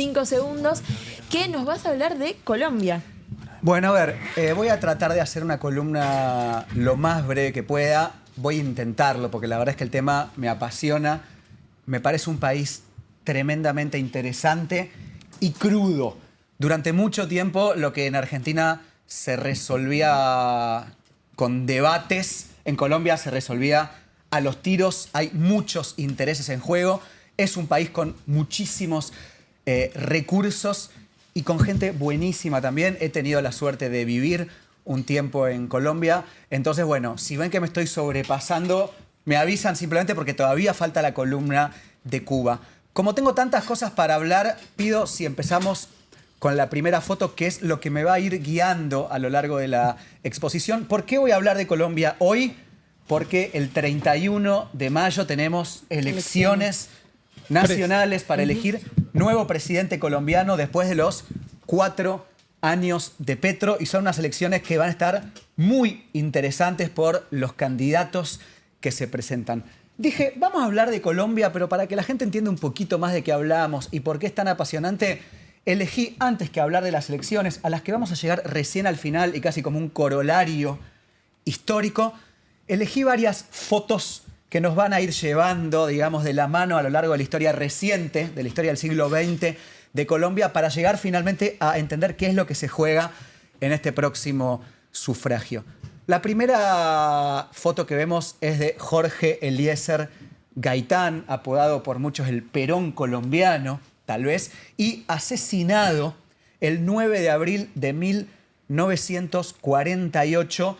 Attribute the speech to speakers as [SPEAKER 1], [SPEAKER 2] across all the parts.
[SPEAKER 1] 5 segundos, que nos vas a hablar de Colombia.
[SPEAKER 2] Bueno, a ver, voy a tratar de hacer una columna lo más breve que pueda. Voy a intentarlo porque la verdad es que el tema me apasiona. Me parece un país tremendamente interesante y crudo. Durante mucho tiempo lo que en Argentina se resolvía con debates, en Colombia se resolvía a los tiros. Hay muchos intereses en juego. Es un país con muchísimos recursos y con gente buenísima también. He tenido la suerte de vivir un tiempo en Colombia. Entonces, bueno, si ven que me estoy sobrepasando, me avisan simplemente porque todavía falta la columna de Cuba. Como tengo tantas cosas para hablar, pido si empezamos con la primera foto, que es lo que me va a ir guiando a lo largo de la exposición. ¿Por qué voy a hablar de Colombia hoy? Porque el 31 de mayo tenemos elecciones nacionales para elegir nuevo presidente colombiano después de los 4 años de Petro, y son unas elecciones que van a estar muy interesantes por los candidatos que se presentan. Dije, vamos a hablar de Colombia, pero para que la gente entienda un poquito más de qué hablamos y por qué es tan apasionante, elegí, antes que hablar de las elecciones, a las que vamos a llegar recién al final y casi como un corolario histórico, elegí varias fotos que nos van a ir llevando, digamos, de la mano a lo largo de la historia reciente, de la historia del siglo XX de Colombia, para llegar finalmente a entender qué es lo que se juega en este próximo sufragio. La primera foto que vemos es de Jorge Eliezer Gaitán, apodado por muchos el Perón colombiano, tal vez, y asesinado el 9 de abril de 1948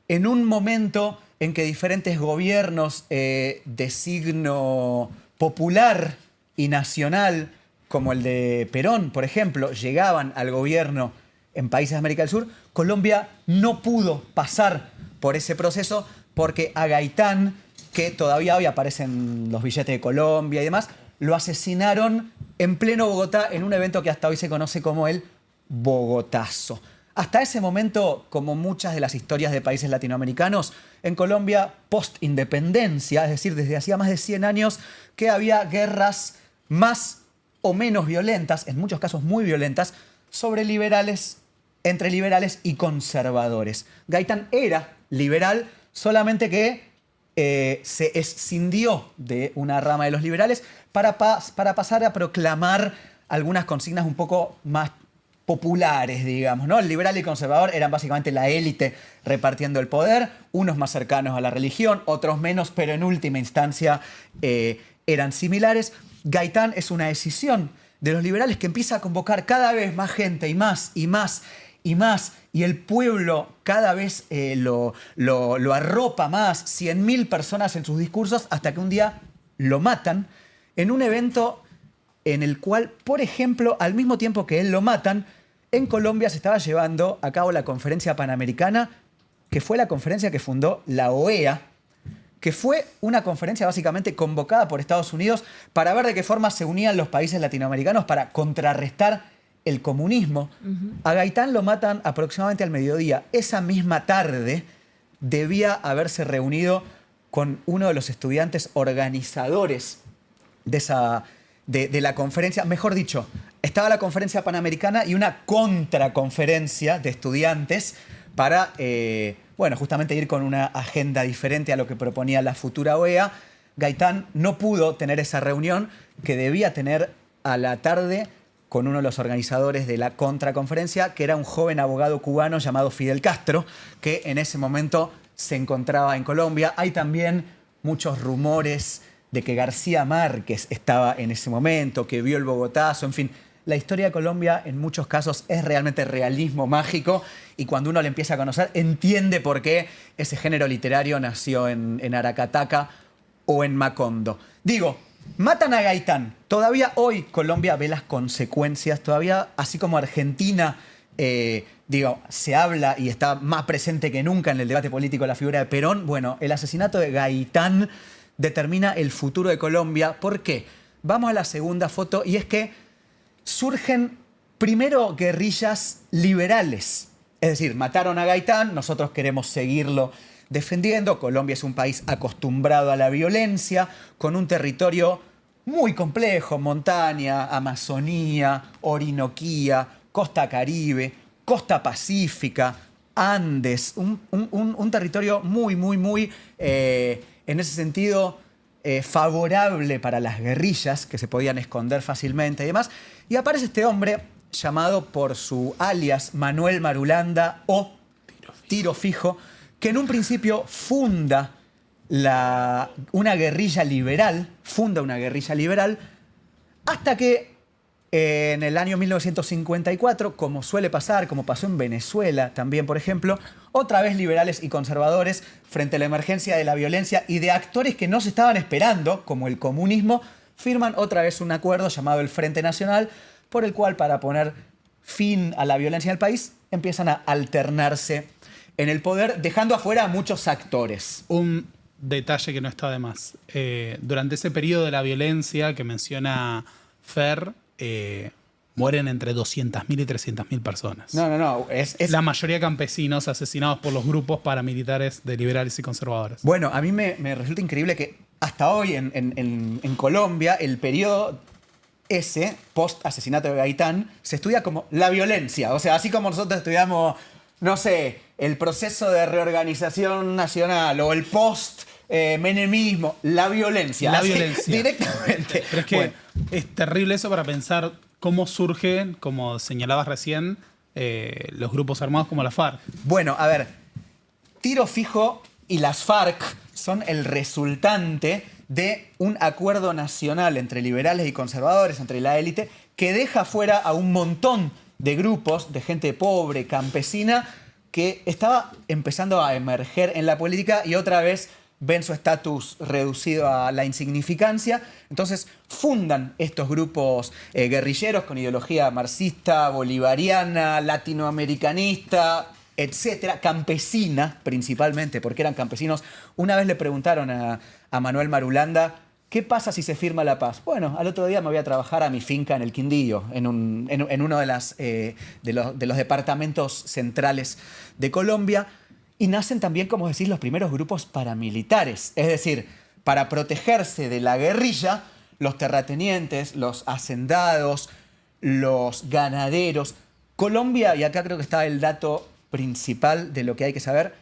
[SPEAKER 2] en un momento en que diferentes gobiernos de signo popular y nacional, como el de Perón, por ejemplo, llegaban al gobierno en países de América del Sur. Colombia no pudo pasar por ese proceso porque a Gaitán, que todavía hoy aparece en los billetes de Colombia y demás, lo asesinaron en pleno Bogotá en un evento que hasta hoy se conoce como el Bogotazo. Hasta ese momento, como muchas de las historias de países latinoamericanos, en Colombia, post-independencia, es decir, desde hacía más de 100 años, que había guerras más o menos violentas, en muchos casos muy violentas, entre liberales y conservadores. Gaitán era liberal, solamente que se escindió de una rama de los liberales para pasar a proclamar algunas consignas un poco más populares, digamos, ¿no? El liberal y el conservador eran básicamente la élite repartiendo el poder, unos más cercanos a la religión, otros menos, pero en última instancia eran similares. Gaitán es una decisión de los liberales que empieza a convocar cada vez más gente, y más, y más, y más, y el pueblo cada vez lo arropa más, 100.000 personas en sus discursos, hasta que un día lo matan en un evento en el cual, por ejemplo, al mismo tiempo que él lo matan, en Colombia se estaba llevando a cabo la Conferencia Panamericana, que fue la conferencia que fundó la OEA, que fue una conferencia básicamente convocada por Estados Unidos para ver de qué forma se unían los países latinoamericanos para contrarrestar el comunismo. A Gaitán lo matan aproximadamente al mediodía. Esa misma tarde debía haberse reunido con uno de los estudiantes organizadores de la conferencia. Mejor dicho, estaba la conferencia panamericana y una contraconferencia de estudiantes para, bueno, justamente ir con una agenda diferente a lo que proponía la futura OEA. Gaitán no pudo tener esa reunión que debía tener a la tarde con uno de los organizadores de la contraconferencia, que era un joven abogado cubano llamado Fidel Castro, que en ese momento se encontraba en Colombia. Hay también muchos rumores de que García Márquez estaba en ese momento, que vio el Bogotazo, en fin. La historia de Colombia en muchos casos es realmente realismo mágico, y cuando uno le empieza a conocer entiende por qué ese género literario nació en Aracataca o en Macondo. Digo, matan a Gaitán. Todavía hoy Colombia ve las consecuencias, todavía, así como Argentina, se habla y está más presente que nunca en el debate político la figura de Perón. Bueno, el asesinato de Gaitán determina el futuro de Colombia. ¿Por qué? Vamos a la segunda foto, y es que surgen primero guerrillas liberales. Es decir, mataron a Gaitán, nosotros queremos seguirlo defendiendo. Colombia es un país acostumbrado a la violencia, con un territorio muy complejo, montaña, Amazonía, Orinoquía, costa Caribe, costa Pacífica, Andes, un territorio muy, en ese sentido, favorable para las guerrillas que se podían esconder fácilmente y demás. Y aparece este hombre llamado por su alias Manuel Marulanda o Tiro Fijo, que en un principio funda una guerrilla liberal, hasta que en el año 1954, como suele pasar, como pasó en Venezuela también, por ejemplo, otra vez liberales y conservadores, frente a la emergencia de la violencia y de actores que no se estaban esperando, como el comunismo, firman otra vez un acuerdo llamado el Frente Nacional, por el cual, para poner fin a la violencia en el país, empiezan a alternarse en el poder, dejando afuera a muchos actores.
[SPEAKER 3] Un detalle que no está de más. Durante ese periodo de la violencia que menciona Fer, mueren entre 200.000 y 300.000 personas.
[SPEAKER 2] No.
[SPEAKER 3] La mayoría campesinos asesinados por los grupos paramilitares de liberales y conservadores.
[SPEAKER 2] Bueno, a mí me resulta increíble que hasta hoy en Colombia el periodo ese, post-asesinato de Gaitán, se estudia como la violencia. O sea, así como nosotros estudiamos, no sé, el proceso de reorganización nacional o el post-menemismo, la violencia.
[SPEAKER 3] La
[SPEAKER 2] así,
[SPEAKER 3] violencia.
[SPEAKER 2] Directamente.
[SPEAKER 3] Pero es que
[SPEAKER 2] Bueno,
[SPEAKER 3] es terrible eso para pensar cómo surgen, como señalabas recién, los grupos armados como la FARC.
[SPEAKER 2] Bueno, a ver, Tiro Fijo y las FARC son el resultante de un acuerdo nacional entre liberales y conservadores, entre la élite, que deja fuera a un montón de grupos de gente pobre, campesina, que estaba empezando a emerger en la política y otra vez ven su estatus reducido a la insignificancia. Entonces fundan estos grupos guerrilleros con ideología marxista, bolivariana, latinoamericanista, etcétera, campesina principalmente, porque eran campesinos. Una vez le preguntaron a Manuel Marulanda, ¿qué pasa si se firma la paz? Bueno, al otro día me voy a trabajar a mi finca en el Quindío, en uno de los departamentos centrales de Colombia, y nacen también, como decís, los primeros grupos paramilitares. Es decir, para protegerse de la guerrilla, los terratenientes, los hacendados, los ganaderos. Colombia, y acá creo que está el dato principal de lo que hay que saber,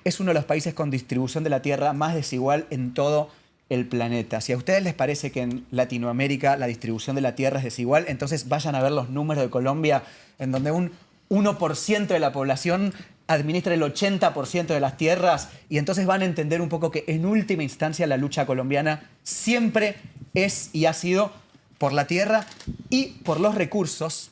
[SPEAKER 2] es uno de los países con distribución de la tierra más desigual en todo el planeta. Si a ustedes les parece que en Latinoamérica la distribución de la tierra es desigual, entonces vayan a ver los números de Colombia, en donde un 1% de la población administra el 80% de las tierras, y entonces van a entender un poco que en última instancia la lucha colombiana siempre es y ha sido por la tierra y por los recursos,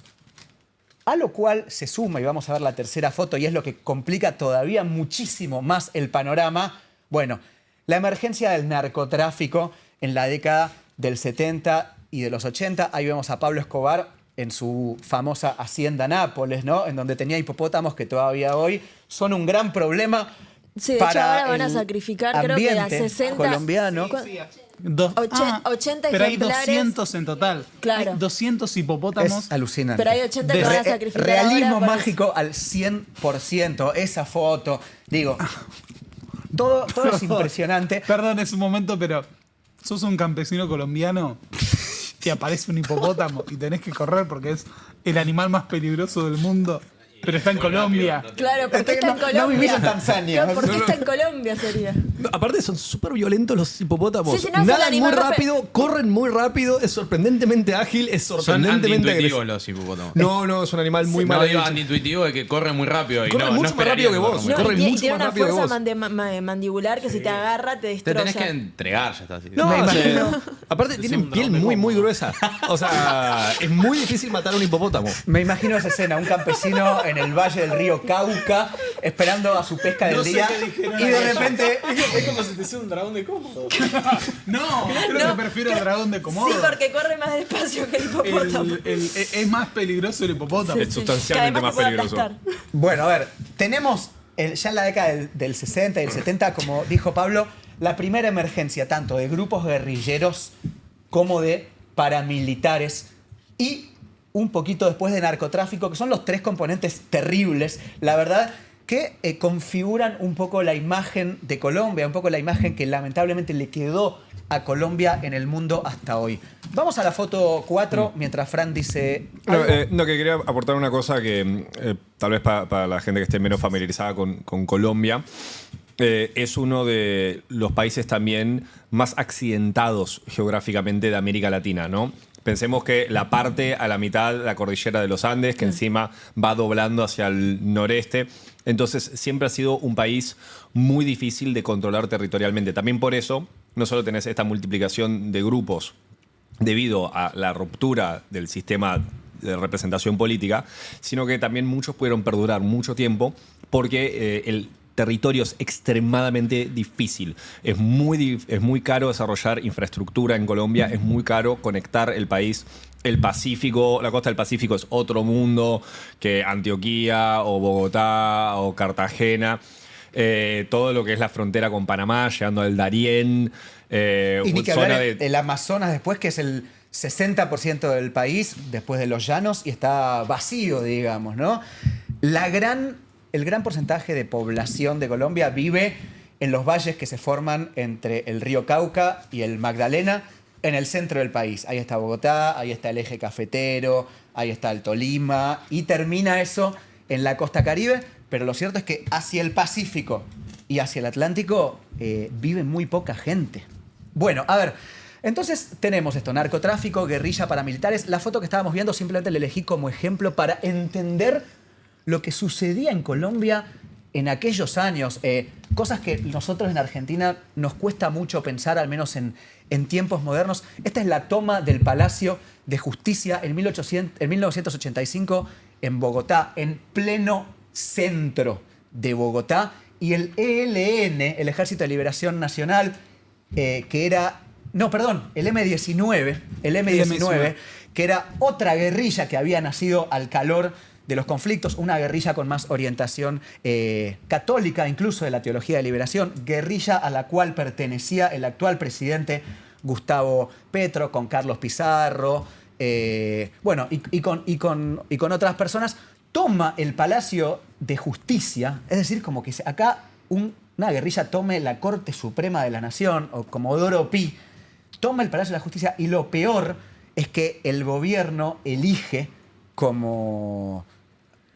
[SPEAKER 2] a lo cual se suma, y vamos a ver la tercera foto, y es lo que complica todavía muchísimo más el panorama, bueno, la emergencia del narcotráfico en la década del 70 y de los 80. Ahí vemos a Pablo Escobar en su famosa Hacienda Nápoles, ¿no? En donde tenía hipopótamos que todavía hoy son un gran problema.
[SPEAKER 1] Sí, de
[SPEAKER 2] para
[SPEAKER 1] hecho ahora van a
[SPEAKER 2] el
[SPEAKER 1] sacrificar, creo que a
[SPEAKER 2] ambiente
[SPEAKER 1] 60...
[SPEAKER 2] colombiano.
[SPEAKER 1] 80
[SPEAKER 3] pero hay
[SPEAKER 1] ejemplares.
[SPEAKER 3] 200 en total.
[SPEAKER 1] Claro.
[SPEAKER 3] Hay 200 hipopótamos.
[SPEAKER 2] Es alucinante.
[SPEAKER 1] Pero hay 80 que van a sacrificar
[SPEAKER 2] Realismo
[SPEAKER 1] ahora por
[SPEAKER 2] mágico al 100%. Esa foto. Digo, todo es impresionante.
[SPEAKER 3] Perdón, es un momento, pero sos un campesino colombiano y aparece un hipopótamo y tenés que correr porque es el animal más peligroso del mundo, pero está en Colombia.
[SPEAKER 1] Claro, porque está en
[SPEAKER 2] No
[SPEAKER 1] Colombia.
[SPEAKER 2] vivís en Tanzania.
[SPEAKER 1] Claro, porque está en Colombia sería.
[SPEAKER 4] No, aparte son súper violentos los hipopótamos.
[SPEAKER 1] Sí, sí, no, son
[SPEAKER 4] Nadan muy
[SPEAKER 1] animal más
[SPEAKER 4] rápido, corren muy rápido, es sorprendentemente ágil, es
[SPEAKER 5] Son
[SPEAKER 4] sorprendentemente
[SPEAKER 5] antiintuitivos
[SPEAKER 4] agresivo.
[SPEAKER 5] los hipopótamos.
[SPEAKER 4] No, es un animal muy
[SPEAKER 5] No
[SPEAKER 4] mal
[SPEAKER 5] digo
[SPEAKER 4] hecho.
[SPEAKER 5] antiintuitivo de que corre muy rápido y
[SPEAKER 4] Corre
[SPEAKER 5] no,
[SPEAKER 4] mucho
[SPEAKER 5] no
[SPEAKER 4] más rápido
[SPEAKER 5] esperaría
[SPEAKER 4] que vos.
[SPEAKER 5] corra muy
[SPEAKER 4] Corre
[SPEAKER 1] y
[SPEAKER 4] mucho
[SPEAKER 1] tiene
[SPEAKER 4] más
[SPEAKER 1] una
[SPEAKER 4] rápido que
[SPEAKER 1] fuerza
[SPEAKER 4] vos.
[SPEAKER 1] mandibular que si te agarra te
[SPEAKER 5] Te
[SPEAKER 1] destroza.
[SPEAKER 5] tenés que entregar, ya está. Así.
[SPEAKER 4] No,
[SPEAKER 2] Me
[SPEAKER 4] imagino. Aparte tienen
[SPEAKER 5] un
[SPEAKER 4] piel
[SPEAKER 5] dragón de
[SPEAKER 4] muy
[SPEAKER 5] Komodo.
[SPEAKER 4] gruesa. O sea, es muy difícil matar a un hipopótamo.
[SPEAKER 2] Me imagino esa escena, un campesino en el valle del río Cauca, esperando a su pesca del día, y de repente...
[SPEAKER 6] Es como si te hiciera un dragón de cómodo.
[SPEAKER 3] No, creo que prefiero el dragón de Komodo.
[SPEAKER 1] Sí, porque corre más despacio que el hipopótamo.
[SPEAKER 3] Es más peligroso el hipopótamo.
[SPEAKER 5] Es sustancialmente
[SPEAKER 1] Que además
[SPEAKER 5] más
[SPEAKER 1] te puede
[SPEAKER 5] peligroso.
[SPEAKER 1] aplastar.
[SPEAKER 2] Bueno, a ver, tenemos ya en la década del 60 y el 70, como dijo Pablo, la primera emergencia tanto de grupos guerrilleros como de paramilitares y un poquito después de narcotráfico, que son los tres componentes terribles. La verdad que configuran un poco la imagen de Colombia, un poco la imagen que lamentablemente le quedó a Colombia en el mundo hasta hoy. Vamos a la foto 4 mientras Fran dice...
[SPEAKER 4] No,
[SPEAKER 2] algo.
[SPEAKER 4] que quería aportar una cosa que tal vez para la gente que esté menos familiarizada con Colombia, es uno de los países también más accidentados geográficamente de América Latina, ¿no? Pensemos que la parte a la mitad de la cordillera de los Andes, que encima va doblando hacia el noreste, entonces siempre ha sido un país muy difícil de controlar territorialmente. También por eso no solo tenés esta multiplicación de grupos debido a la ruptura del sistema de representación política, sino que también muchos pudieron perdurar mucho tiempo porque el territorio es extremadamente difícil. Es muy caro desarrollar infraestructura en Colombia, es muy caro conectar el país. El Pacífico, la costa del Pacífico es otro mundo que Antioquia o Bogotá o Cartagena. Todo lo que es la frontera con Panamá, llegando al Darién.
[SPEAKER 2] Y ni que hablar el Amazonas después, que es el 60% del país, después de los llanos, y está vacío, digamos, ¿no? El gran porcentaje de población de Colombia vive en los valles que se forman entre el río Cauca y el Magdalena, en el centro del país. Ahí está Bogotá, ahí está el eje cafetero, ahí está el Tolima, y termina eso en la costa Caribe, pero lo cierto es que hacia el Pacífico y hacia el Atlántico vive muy poca gente. Bueno, a ver, entonces tenemos esto, narcotráfico, guerrilla, paramilitares. La foto que estábamos viendo simplemente la elegí como ejemplo para entender lo que sucedía en Colombia en aquellos años, cosas que nosotros en Argentina nos cuesta mucho pensar, al menos en tiempos modernos. Esta es la toma del Palacio de Justicia en 1985 en Bogotá, en pleno centro de Bogotá, y el ELN, el Ejército de Liberación Nacional, que era... No, perdón, el M19, que era otra guerrilla que había nacido al calor de los conflictos, una guerrilla con más orientación católica, incluso de la teología de liberación, guerrilla a la cual pertenecía el actual presidente Gustavo Petro, con Carlos Pizarro, bueno, y con otras personas. Toma el Palacio de Justicia, es decir, como que acá una guerrilla tome la Corte Suprema de la Nación, o Comodoro Pi, toma el Palacio de la Justicia, y lo peor es que el gobierno elige como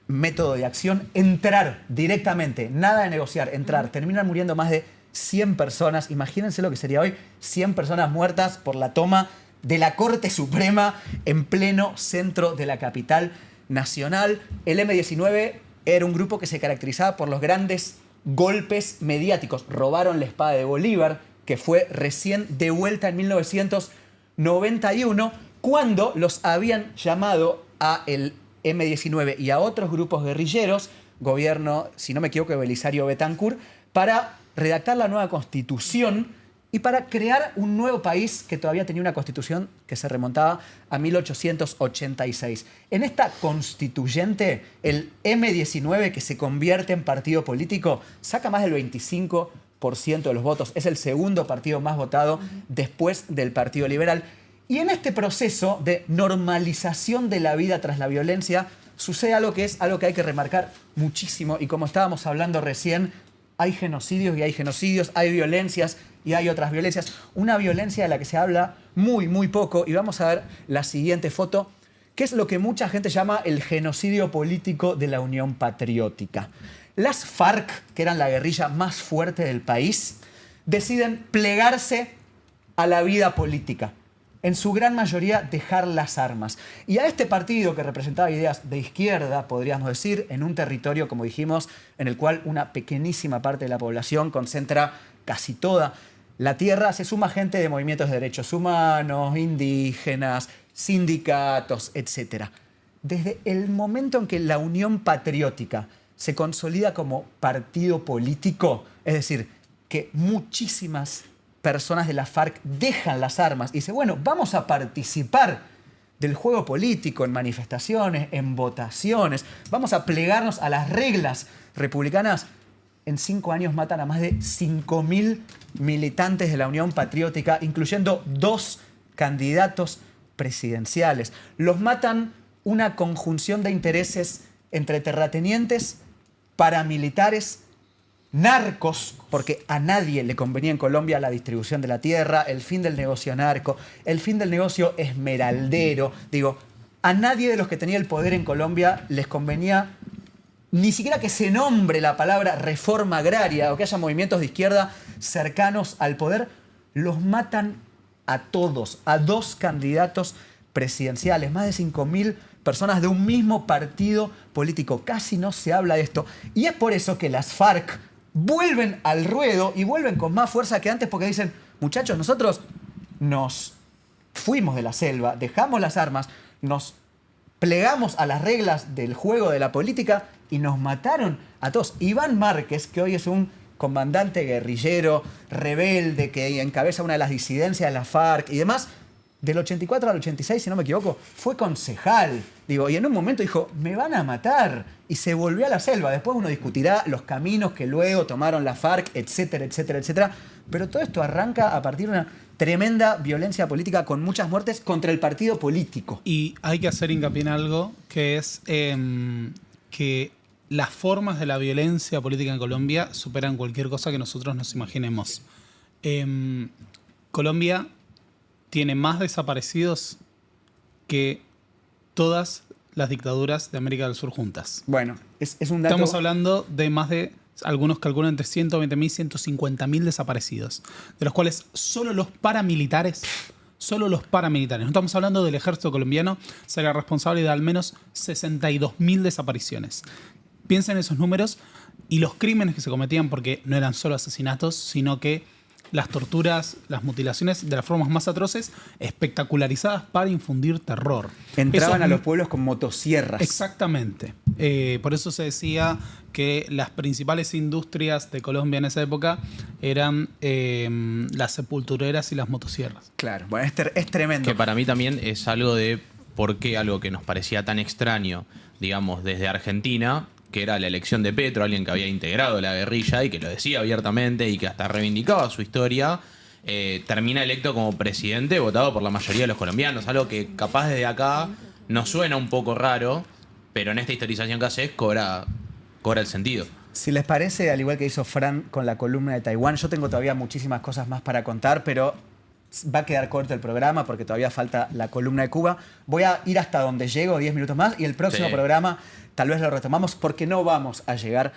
[SPEAKER 2] método de acción entrar directamente, nada de negociar, entrar. Terminan muriendo más de 100 personas. Imagínense lo que sería hoy, 100 personas muertas por la toma de la Corte Suprema en pleno centro de la capital nacional. El M19 era un grupo que se caracterizaba por los grandes golpes mediáticos. Robaron la espada de Bolívar, que fue recién devuelta en 1991, cuando los habían llamado a el M19 y a otros grupos guerrilleros, gobierno, si no me equivoco, de Belisario Betancur, para redactar la nueva constitución y para crear un nuevo país que todavía tenía una constitución que se remontaba a 1886. En esta constituyente, el M19, que se convierte en partido político, saca más del 25% de los votos. Es el segundo partido más votado después del Partido Liberal. Y en este proceso de normalización de la vida tras la violencia, sucede algo que hay que remarcar muchísimo. Y como estábamos hablando recién, hay genocidios y hay genocidios, hay violencias y hay otras violencias. Una violencia de la que se habla muy, muy poco. Y vamos a ver la siguiente foto, que es lo que mucha gente llama el genocidio político de la Unión Patriótica. Las FARC, que eran la guerrilla más fuerte del país, deciden plegarse a la vida política. En su gran mayoría, dejar las armas. Y a este partido, que representaba ideas de izquierda, podríamos decir, en un territorio, como dijimos, en el cual una pequeñísima parte de la población concentra casi toda la tierra, se suma gente de movimientos de derechos humanos, indígenas, sindicatos, etc. Desde el momento en que la Unión Patriótica se consolida como partido político, es decir, que muchísimas personas de la FARC dejan las armas y dicen, bueno, vamos a participar del juego político en manifestaciones, en votaciones, vamos a plegarnos a las reglas republicanas. En 5 años matan a más de 5.000 militantes de la Unión Patriótica, incluyendo 2 candidatos presidenciales. Los matan una conjunción de intereses entre terratenientes paramilitares, narcos, porque a nadie le convenía en Colombia la distribución de la tierra, el fin del negocio narco, el fin del negocio esmeraldero. Digo, a nadie de los que tenía el poder en Colombia les convenía ni siquiera que se nombre la palabra reforma agraria o que haya movimientos de izquierda cercanos al poder. Los matan a todos, a 2 candidatos presidenciales, más de 5.000 personas de un mismo partido político. Casi no se habla de esto. Y es por eso que las FARC vuelven al ruedo y vuelven con más fuerza que antes, porque dicen, muchachos, nosotros nos fuimos de la selva, dejamos las armas, nos plegamos a las reglas del juego de la política y nos mataron a todos. Iván Márquez, que hoy es un comandante guerrillero, rebelde, que encabeza una de las disidencias de la FARC y demás, del 84 al 86, si no me equivoco, fue concejal. Digo, y en un momento dijo, me van a matar. Y se volvió a la selva. Después uno discutirá los caminos que luego tomaron la FARC, etcétera, etcétera, etcétera. Pero todo esto arranca a partir de una tremenda violencia política con muchas muertes contra el partido político.
[SPEAKER 3] Y hay que hacer hincapié en algo, que es que las formas de la violencia política en Colombia superan cualquier cosa que nosotros nos imaginemos. Colombia tiene más desaparecidos que todas las dictaduras de América del Sur juntas.
[SPEAKER 2] Bueno, es un dato...
[SPEAKER 3] Estamos hablando de más de, algunos calculan entre 120.000 y 150.000 desaparecidos, de los cuales solo los paramilitares, no estamos hablando del ejército colombiano, sería responsable de al menos 62.000 desapariciones. Piensen en esos números y los crímenes que se cometían, porque no eran solo asesinatos, sino que las torturas, las mutilaciones de las formas más atroces, espectacularizadas para infundir terror.
[SPEAKER 2] Entraban
[SPEAKER 3] Eso,
[SPEAKER 2] a los pueblos con motosierras.
[SPEAKER 3] Exactamente. Por eso se decía que las principales industrias de Colombia en esa época eran las sepultureras y las motosierras.
[SPEAKER 2] Claro, bueno, es tremendo.
[SPEAKER 5] Que para mí también es algo de por qué algo que nos parecía tan extraño, digamos, desde Argentina, que era la elección de Petro, alguien que había integrado la guerrilla y que lo decía abiertamente y que hasta reivindicaba su historia, termina electo como presidente votado por la mayoría de los colombianos. Algo que capaz desde acá nos suena un poco raro, pero en esta historización que haces cobra el sentido.
[SPEAKER 2] Si les parece, al igual que hizo Fran con la columna de Taiwán, yo tengo todavía muchísimas cosas más para contar, pero va a quedar corto el programa porque todavía falta la columna de Cuba. Voy a ir hasta donde llego, 10 minutos más, y el próximo programa tal vez lo retomamos porque no vamos a llegar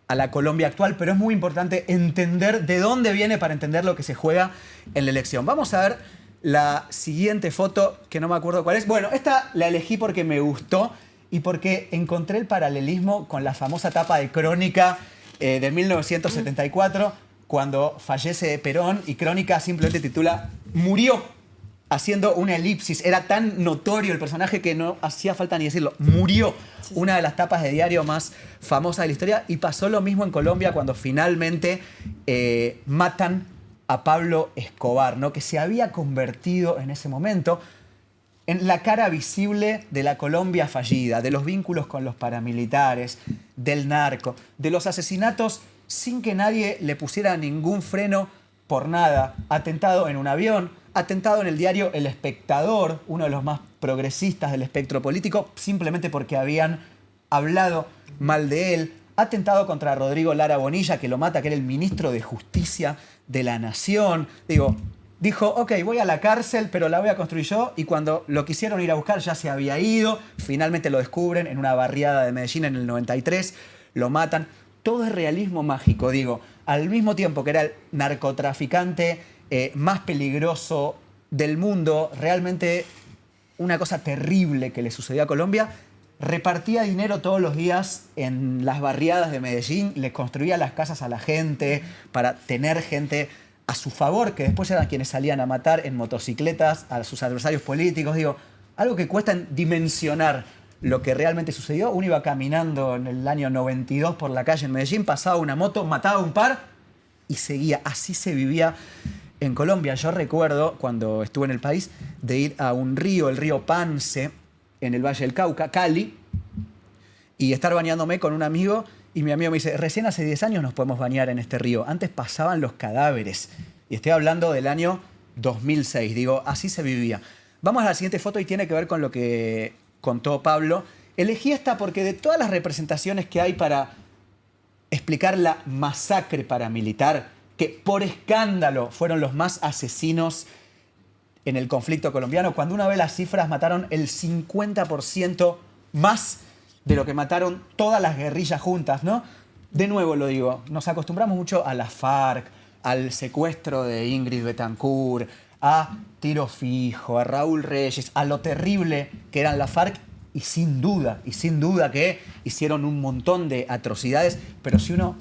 [SPEAKER 2] a la Colombia actual, pero es muy importante entender de dónde viene para entender lo que se juega en la elección. Vamos a ver la siguiente foto, que no me acuerdo cuál es. Bueno, esta la elegí porque me gustó y porque encontré el paralelismo con la famosa tapa de Crónica de 1974, cuando fallece Perón y Crónica simplemente titula "Murió", haciendo una elipsis. Era tan notorio el personaje que no hacía falta ni decirlo. Murió. Sí. Una de las tapas de diario más famosas de la historia. Y pasó lo mismo en Colombia cuando finalmente matan a Pablo Escobar, ¿no? Que se había convertido en ese momento en la cara visible de la Colombia fallida, de los vínculos con los paramilitares, del narco, de los asesinatos sin que nadie le pusiera ningún freno por nada. Atentado en un avión, atentado en el diario El Espectador, uno de los más progresistas del espectro político, simplemente porque habían hablado mal de él. Atentado contra Rodrigo Lara Bonilla, que lo mata, que era el ministro de Justicia de la Nación. Dijo, ok, voy a la cárcel, pero la voy a construir yo. Y cuando lo quisieron ir a buscar ya se había ido. Finalmente lo descubren en una barriada de Medellín en el 93. Lo matan. Todo es realismo mágico, al mismo tiempo que era el narcotraficante más peligroso del mundo, realmente una cosa terrible que le sucedió a Colombia. Repartía dinero todos los días en las barriadas de Medellín, les construía las casas a la gente para tener gente a su favor, que después eran quienes salían a matar en motocicletas a sus adversarios políticos. Algo que cuesta dimensionar lo que realmente sucedió. Uno iba caminando en el año 92 por la calle en Medellín, pasaba una moto, mataba un par y seguía. Así se vivía en Colombia. Yo recuerdo, cuando estuve en el país, de ir a un río, el río Pance, en el Valle del Cauca, Cali, y estar bañándome con un amigo, y mi amigo me dice, recién hace 10 años nos podemos bañar en este río. Antes pasaban los cadáveres. Y estoy hablando del año 2006. Así se vivía. Vamos a la siguiente foto y tiene que ver con lo que contó Pablo. Elegí esta porque de todas las representaciones que hay para explicar la masacre paramilitar, que por escándalo fueron los más asesinos en el conflicto colombiano. Cuando uno ve las cifras, mataron el 50% más de lo que mataron todas las guerrillas juntas, ¿no? De nuevo lo digo, nos acostumbramos mucho a la FARC, al secuestro de Ingrid Betancourt, a Tiro Fijo, a Raúl Reyes, a lo terrible que eran la FARC, y sin duda que hicieron un montón de atrocidades, pero si uno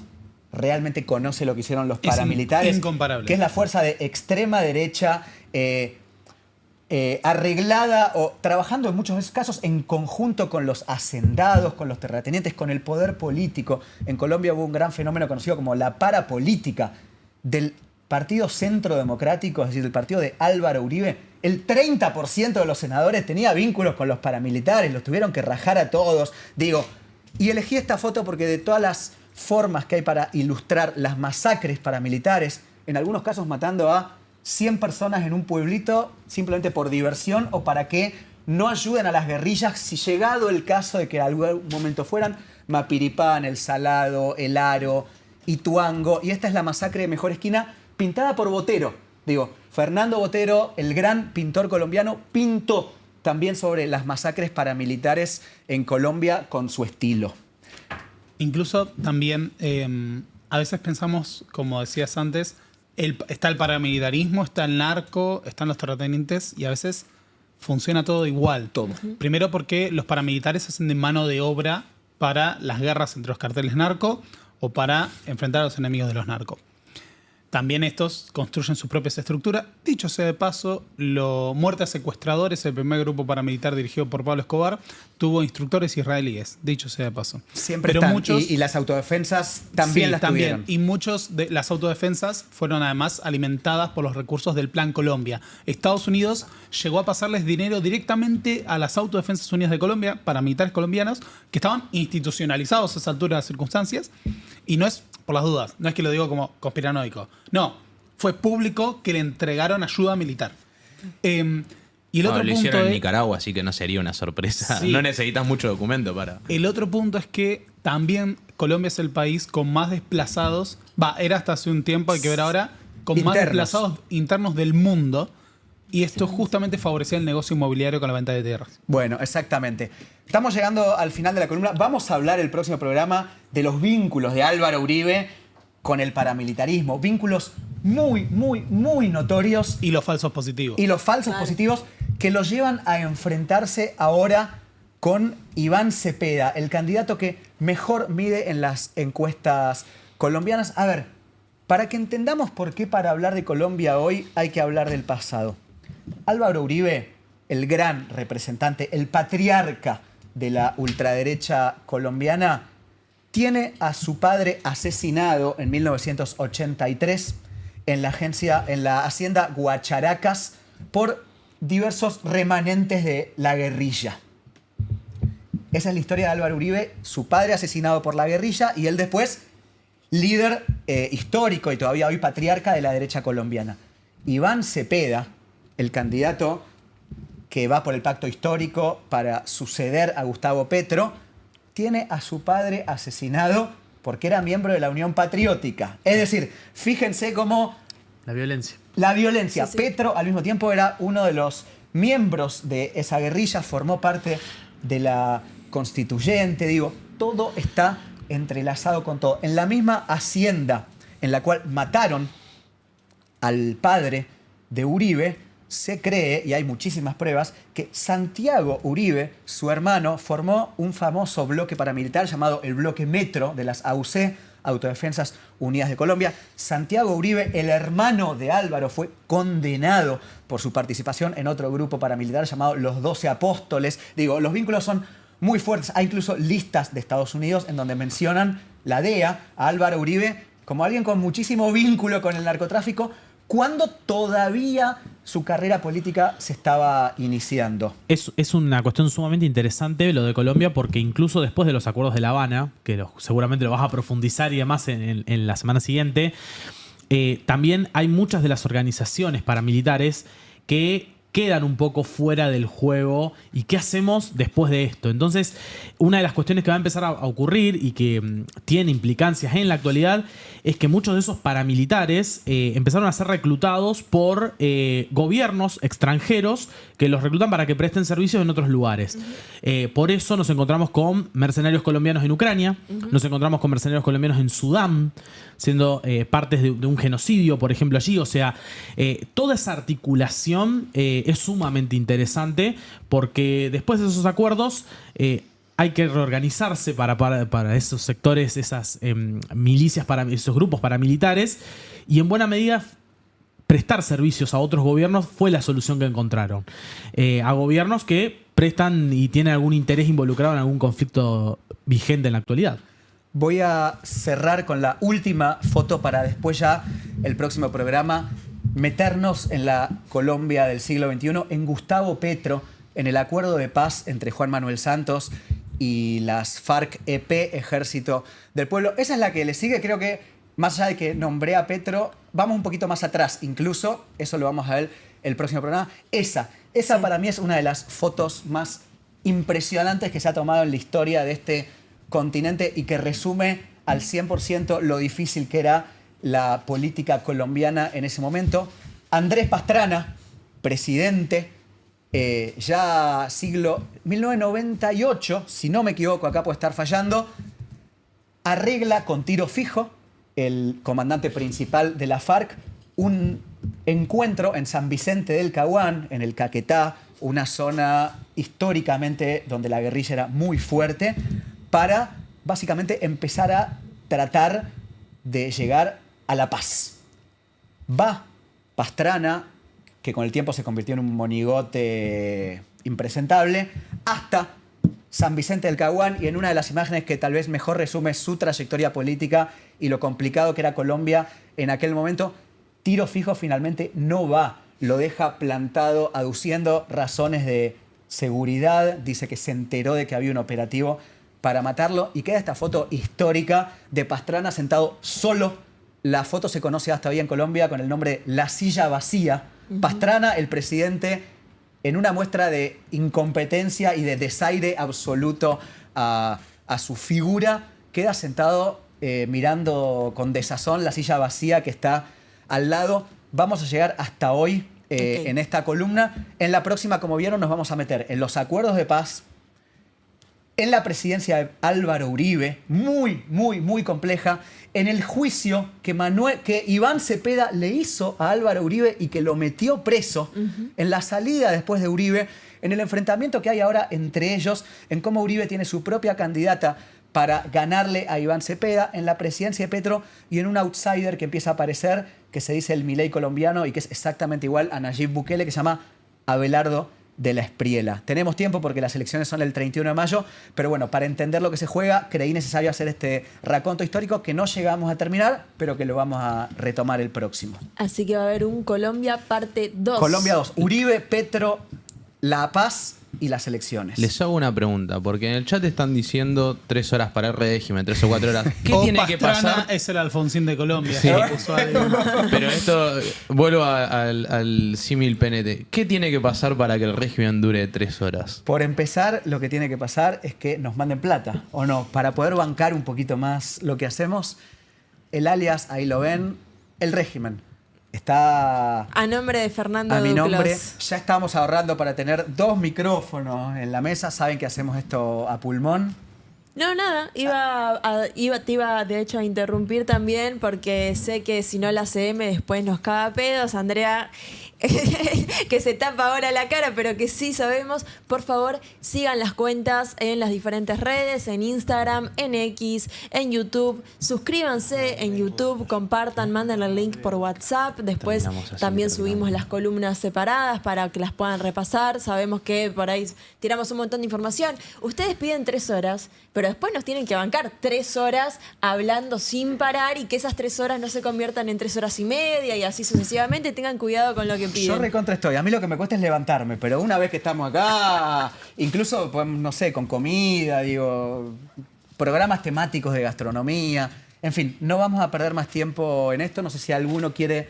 [SPEAKER 2] realmente conoce lo que hicieron los paramilitares,
[SPEAKER 3] incomparable,
[SPEAKER 2] que es la fuerza de extrema derecha, arreglada o trabajando en muchos casos en conjunto con los hacendados, con los terratenientes, con el poder político. En Colombia hubo un gran fenómeno conocido como la parapolítica del Partido Centro Democrático, es decir, del partido de Álvaro Uribe. El 30% de los senadores tenía vínculos con los paramilitares, los tuvieron que rajar a todos. Digo, y elegí esta foto porque de todas las formas que hay para ilustrar las masacres paramilitares, en algunos casos matando a 100 personas en un pueblito simplemente por diversión o para que no ayuden a las guerrillas si llegado el caso de que en algún momento fueran Mapiripán, El Salado, El Aro, Ituango. Y esta es la masacre de Mejor Esquina pintada por Botero. Digo, Fernando Botero, el gran pintor colombiano, pintó también sobre las masacres paramilitares en Colombia con su estilo.
[SPEAKER 3] Incluso también a veces pensamos, como decías antes, está el paramilitarismo, está el narco, están los terratenientes y a veces funciona todo igual.
[SPEAKER 2] Todo.
[SPEAKER 3] Primero porque los paramilitares hacen de mano de obra para las guerras entre los carteles narco o para enfrentar a los enemigos de los narcos. También estos construyen sus propias estructuras. Dicho sea de paso, Muerte a Secuestradores, el primer grupo paramilitar dirigido por Pablo Escobar, tuvo instructores israelíes. Dicho sea de paso.
[SPEAKER 2] Siempre
[SPEAKER 3] pero
[SPEAKER 2] están.
[SPEAKER 3] Muchos,
[SPEAKER 2] y las autodefensas también las tuvieron.
[SPEAKER 3] Y muchos de las autodefensas fueron además alimentadas por los recursos del Plan Colombia. Estados Unidos llegó a pasarles dinero directamente a las Autodefensas Unidas de Colombia, paramilitares colombianos, que estaban institucionalizados a esa altura de las circunstancias. Y no es, por las dudas, no es que lo digo como conspiranoico. No, fue público que le entregaron ayuda militar. Y el otro
[SPEAKER 5] lo
[SPEAKER 3] punto
[SPEAKER 5] hicieron en
[SPEAKER 3] es,
[SPEAKER 5] Nicaragua, así que no sería una sorpresa.
[SPEAKER 3] Sí.
[SPEAKER 5] No necesitas mucho documento para...
[SPEAKER 3] el otro punto es que también Colombia es el país con más desplazados, era hasta hace un tiempo, hay que ver ahora, con más desplazados internos del mundo. Y esto justamente favorecía el negocio inmobiliario con la venta de tierras.
[SPEAKER 2] Bueno, exactamente. Estamos llegando al final de la columna. Vamos a hablar el próximo programa de los vínculos de Álvaro Uribe con el paramilitarismo. Vínculos muy notorios.
[SPEAKER 3] Y los falsos positivos.
[SPEAKER 2] Y los falsos positivos que los llevan a enfrentarse ahora con Iván Cepeda, el candidato que mejor mide en las encuestas colombianas. A ver, para que entendamos por qué para hablar de Colombia hoy hay que hablar del pasado. Álvaro Uribe, el gran representante, el patriarca de la ultraderecha colombiana, tiene a su padre asesinado en 1983 en la hacienda Guacharacas por diversos remanentes de la guerrilla. Esa es la historia de Álvaro Uribe, su padre asesinado por la guerrilla y él después líder histórico y todavía hoy patriarca de la derecha colombiana. Iván Cepeda, el candidato que va por el pacto histórico para suceder a Gustavo Petro, tiene a su padre asesinado porque era miembro de la Unión Patriótica. Es decir, fíjense cómo...
[SPEAKER 6] La violencia.
[SPEAKER 2] La violencia.
[SPEAKER 1] Sí, sí.
[SPEAKER 2] Petro, al mismo tiempo, era uno de los miembros de esa guerrilla, formó parte de la constituyente. Digo, todo está entrelazado con todo. En la misma hacienda en la cual mataron al padre de Uribe, se cree, y hay muchísimas pruebas, que Santiago Uribe, su hermano, formó un famoso bloque paramilitar llamado el Bloque Metro de las AUC, Autodefensas Unidas de Colombia. Santiago Uribe, el hermano de Álvaro, fue condenado por su participación en otro grupo paramilitar llamado los 12 Apóstoles. Digo, los vínculos son muy fuertes. Hay incluso listas de Estados Unidos en donde mencionan la DEA a Álvaro Uribe como alguien con muchísimo vínculo con el narcotráfico, cuando todavía su carrera política se estaba iniciando.
[SPEAKER 7] Es una cuestión sumamente interesante lo de Colombia, porque incluso después de los acuerdos de La Habana, que seguramente lo vas a profundizar y demás en la semana siguiente, también hay muchas de las organizaciones paramilitares que quedan un poco fuera del juego y qué hacemos después de esto. Entonces, una de las cuestiones que va a empezar a ocurrir y que tiene implicancias en la actualidad es que muchos de esos paramilitares empezaron a ser reclutados por gobiernos extranjeros que los reclutan para que presten servicios en otros lugares. Por eso nos encontramos con mercenarios colombianos en Ucrania, nos encontramos con mercenarios colombianos en Sudán, siendo partes de un genocidio, por ejemplo, allí. O sea, toda esa articulación es sumamente interesante porque después de esos acuerdos hay que reorganizarse para esos sectores, esas milicias, esos grupos paramilitares, y en buena medida prestar servicios a otros gobiernos fue la solución que encontraron. A gobiernos que prestan y tienen algún interés involucrado en algún conflicto vigente en la actualidad.
[SPEAKER 2] Voy a cerrar con la última foto para después ya, el próximo programa, meternos en la Colombia del siglo XXI, en Gustavo Petro, en el acuerdo de paz entre Juan Manuel Santos y las FARC-EP, Ejército del Pueblo. Esa es la que le sigue, creo que más allá de que nombré a Petro, vamos un poquito más atrás, incluso, eso lo vamos a ver el próximo programa. Esa para mí es una de las fotos más impresionantes que se ha tomado en la historia de este continente y que resume al 100% lo difícil que era la política colombiana en ese momento. Andrés Pastrana, presidente, ya siglo 1998, si no me equivoco, acá puede estar fallando, arregla con tiro fijo, el comandante principal de la FARC, un encuentro en San Vicente del Caguán, en el Caquetá, una zona históricamente donde la guerrilla era muy fuerte, para básicamente empezar a tratar de llegar a la paz. Va Pastrana, que con el tiempo se convirtió en un monigote impresentable, hasta San Vicente del Caguán, y en una de las imágenes que tal vez mejor resume su trayectoria política y lo complicado que era Colombia en aquel momento, tiro fijo finalmente no va, lo deja plantado aduciendo razones de seguridad, dice que se enteró de que había un operativo para matarlo, y queda esta foto histórica de Pastrana sentado solo. La foto se conoce hasta hoy en Colombia con el nombre de La Silla Vacía. Pastrana, el presidente, en una muestra de incompetencia y de desaire absoluto a su figura, queda sentado mirando con desazón la silla vacía que está al lado. Vamos a llegar hasta hoy en esta columna. En la próxima, como vieron, nos vamos a meter en los acuerdos de paz, en la presidencia de Álvaro Uribe, muy compleja, en el juicio que Iván Cepeda le hizo a Álvaro Uribe y que lo metió preso, en la salida después de Uribe, en el enfrentamiento que hay ahora entre ellos, en cómo Uribe tiene su propia candidata para ganarle a Iván Cepeda, en la presidencia de Petro, y en un outsider que empieza a aparecer, que se dice el Milei colombiano y que es exactamente igual a Nayib Bukele, que se llama Abelardo de la Espriella. Tenemos tiempo porque las elecciones son el 31 de mayo, pero bueno, para entender lo que se juega, creí necesario hacer este raconto histórico que no llegamos a terminar, pero que lo vamos a retomar el próximo.
[SPEAKER 1] Así que va a haber un Colombia parte 2.
[SPEAKER 2] Colombia 2. Uribe, Petro, La Paz y las elecciones.
[SPEAKER 5] Les hago una pregunta, porque en el chat están diciendo 3 horas para el régimen, 3 o 4 horas. ¿Qué
[SPEAKER 3] O
[SPEAKER 5] tiene que
[SPEAKER 3] Pastrana
[SPEAKER 5] pasar?
[SPEAKER 3] es el Alfonsín de Colombia.
[SPEAKER 5] Sí.
[SPEAKER 3] Usuario.
[SPEAKER 5] Pero esto, vuelvo al símil PNT. ¿Qué tiene que pasar para que el régimen dure 3 horas?
[SPEAKER 2] Por empezar, lo que tiene que pasar es que nos manden plata, ¿o no? Para poder bancar un poquito más lo que hacemos. El alias, ahí lo ven, el régimen. Está
[SPEAKER 1] A nombre de Fernando
[SPEAKER 2] a mi
[SPEAKER 1] Duclos.
[SPEAKER 2] nombre. Ya estamos ahorrando para tener 2 micrófonos en la mesa. Saben que hacemos esto a pulmón.
[SPEAKER 1] No, nada, te iba de hecho a interrumpir también porque sé que si no la CM después nos caga pedos. Andrea, que se tapa ahora la cara, pero que sí sabemos. Por favor, sigan las cuentas en las diferentes redes, en Instagram, en X, en YouTube. Suscríbanse en YouTube, compartan, manden el link por WhatsApp. Después también subimos las columnas separadas para que las puedan repasar. Sabemos que por ahí tiramos un montón de información. Ustedes piden 3 horas, pero después nos tienen que bancar 3 horas hablando sin parar y que esas 3 horas no se conviertan en 3 horas y media y así sucesivamente. Tengan cuidado con lo que piden.
[SPEAKER 2] Yo recontra estoy. A mí lo que me cuesta es levantarme, pero una vez que estamos acá, incluso, pues, no sé, con comida, digo, programas temáticos de gastronomía. En fin, no vamos a perder más tiempo en esto. No sé si alguno quiere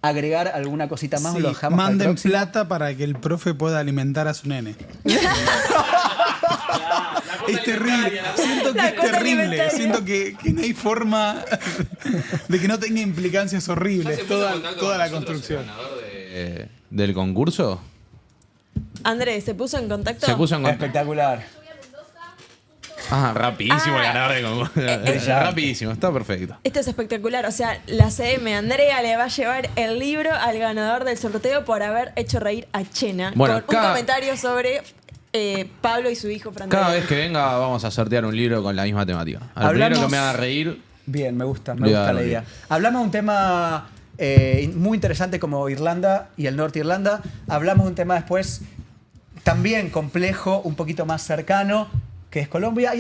[SPEAKER 2] agregar alguna cosita más o
[SPEAKER 3] Sí,
[SPEAKER 2] lo dejamos para el
[SPEAKER 3] manden
[SPEAKER 2] próximo?
[SPEAKER 3] plata para que el profe pueda alimentar a su nene. Es terrible. Siento que
[SPEAKER 1] La
[SPEAKER 3] es
[SPEAKER 1] cuota
[SPEAKER 3] terrible.
[SPEAKER 1] alimentaria.
[SPEAKER 3] Siento que no hay forma de que no tenga implicancias horribles toda la construcción.
[SPEAKER 5] Del concurso.
[SPEAKER 1] Andrés, ¿se puso en contacto?
[SPEAKER 5] Se puso en contacto.
[SPEAKER 2] Espectacular.
[SPEAKER 5] Ah, rapidísimo el ganador de concurso.
[SPEAKER 2] Ya.
[SPEAKER 5] Rapidísimo, está perfecto.
[SPEAKER 1] Esto es espectacular. O sea, la CM Andrea le va a llevar el libro al ganador del sorteo por haber hecho reír a Chena.
[SPEAKER 5] Bueno,
[SPEAKER 1] con un comentario sobre Pablo y su hijo Francisco.
[SPEAKER 5] Cada vez que venga vamos a sortear un libro con la misma temática. Al
[SPEAKER 2] Hablamos-
[SPEAKER 5] primero que me haga reír,
[SPEAKER 2] Bien, me gusta
[SPEAKER 5] Le
[SPEAKER 2] la
[SPEAKER 5] daré.
[SPEAKER 2] idea. Hablamos de un tema muy interesante como Irlanda y el norte de Irlanda. Hablamos de un tema después también complejo, un poquito más cercano, que es Colombia.